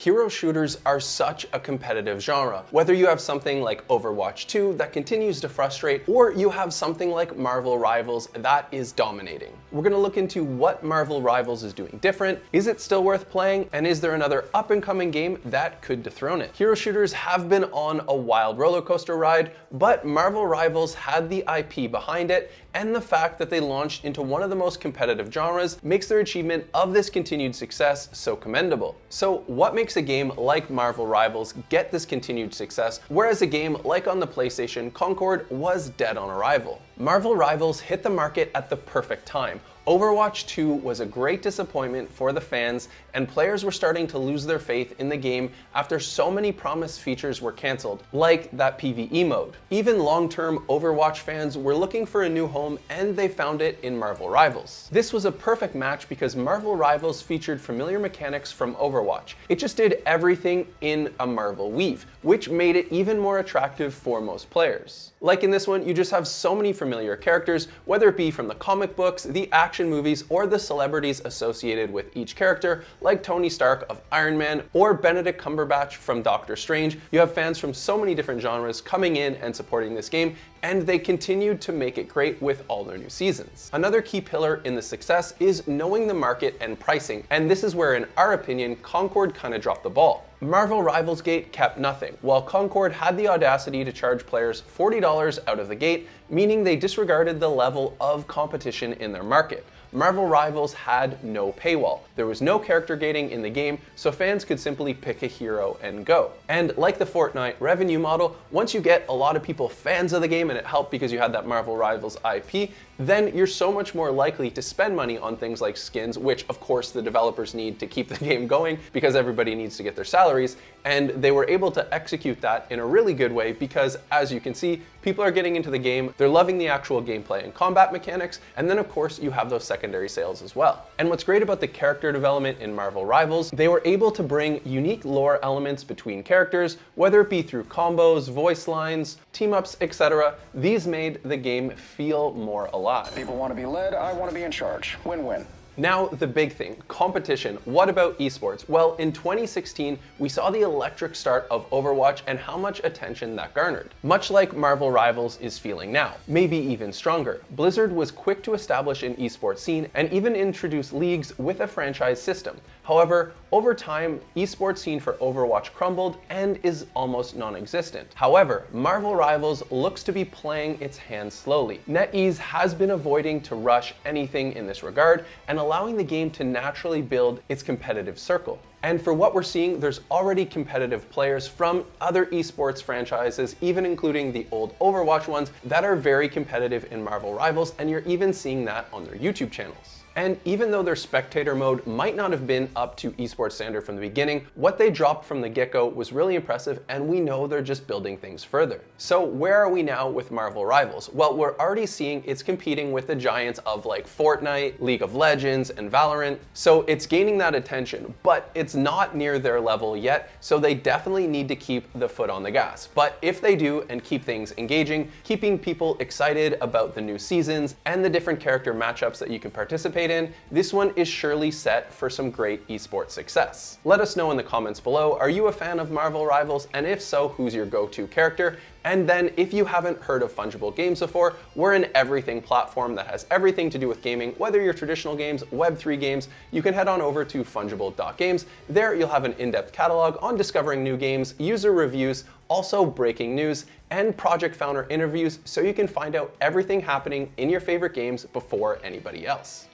Hero shooters are such a competitive genre. Whether you have something like Overwatch 2 that continues to frustrate, or you have something like Marvel Rivals that is dominating. We're going to look into what Marvel Rivals is doing different, is it still worth playing, and is there another up-and-coming game that could dethrone it? Hero shooters have been on a wild roller coaster ride, but Marvel Rivals had the IP behind it, and the fact that they launched into one of the most competitive genres makes their achievement of this continued success so commendable. So what makes a game like Marvel Rivals get this continued success, whereas a game like on the PlayStation, Concord was dead on arrival? Marvel Rivals hit the market at the perfect time. Overwatch 2 was a great disappointment for the fans, and players were starting to lose their faith in the game after so many promised features were cancelled, like that PvE mode. Even long-term Overwatch fans were looking for a new home, and they found it in Marvel Rivals. This was a perfect match because Marvel Rivals featured familiar mechanics from Overwatch. It just did everything in a Marvel weave, which made it even more attractive for most players. Like in this one, you just have so many familiar characters, whether it be from the comic books, the action movies, or the celebrities associated with each character, like Tony Stark of Iron Man or Benedict Cumberbatch from Doctor Strange. You have fans from so many different genres coming in and supporting this game, and they continued to make it great with all their new seasons. Another key pillar in the success is knowing the market and pricing, and this is where, in our opinion, Concord kind of dropped the ball. Marvel Rivals Gate kept nothing, while Concord had the audacity to charge players $40 out of the gate, meaning they disregarded the level of competition in their market. Marvel Rivals had no paywall. There was no character gating in the game, so fans could simply pick a hero and go. And like the Fortnite revenue model, once you get a lot of people fans of the game and it helped because you had that Marvel Rivals IP, then you're so much more likely to spend money on things like skins, which of course the developers need to keep the game going because everybody needs to get their salaries, and they were able to execute that in a really good way because, as you can see, people are getting into the game, they're loving the actual gameplay and combat mechanics, and then of course you have those secondary sales as well. And what's great about the character development in Marvel Rivals, they were able to bring unique lore elements between characters, whether it be through combos, voice lines, team-ups, etc. These made the game feel more alive. People want to be led, I want to be in charge. Win-win. Now, the big thing, competition. What about esports? Well, in 2016, we saw the electric start of Overwatch and how much attention that garnered. Much like Marvel Rivals is feeling now, maybe even stronger. Blizzard was quick to establish an esports scene and even introduce leagues with a franchise system. However, over time, esports scene for Overwatch crumbled and is almost non-existent. However, Marvel Rivals looks to be playing its hand slowly. NetEase has been avoiding to rush anything in this regard and allowing the game to naturally build its competitive circle. And for what we're seeing, there's already competitive players from other esports franchises, even including the old Overwatch ones, that are very competitive in Marvel Rivals, and you're even seeing that on their YouTube channels. And even though their spectator mode might not have been up to esports standard from the beginning, what they dropped from the get-go was really impressive, and we know they're just building things further. So where are we now with Marvel Rivals? Well, we're already seeing it's competing with the giants of like Fortnite, League of Legends, and Valorant. So it's gaining that attention, but it's not near their level yet, so they definitely need to keep the foot on the gas. But if they do and keep things engaging, keeping people excited about the new seasons and the different character matchups that you can participate in, this one is surely set for some great esports success. Let us know in the comments below, are you a fan of Marvel Rivals? And if so, who's your go-to character? And then if you haven't heard of Funjible Games before, we're an everything platform that has everything to do with gaming, whether you're traditional games, Web3 games, you can head on over to fungible.games. There you'll have an in-depth catalog on discovering new games, user reviews, also breaking news, and project founder interviews, so you can find out everything happening in your favorite games before anybody else.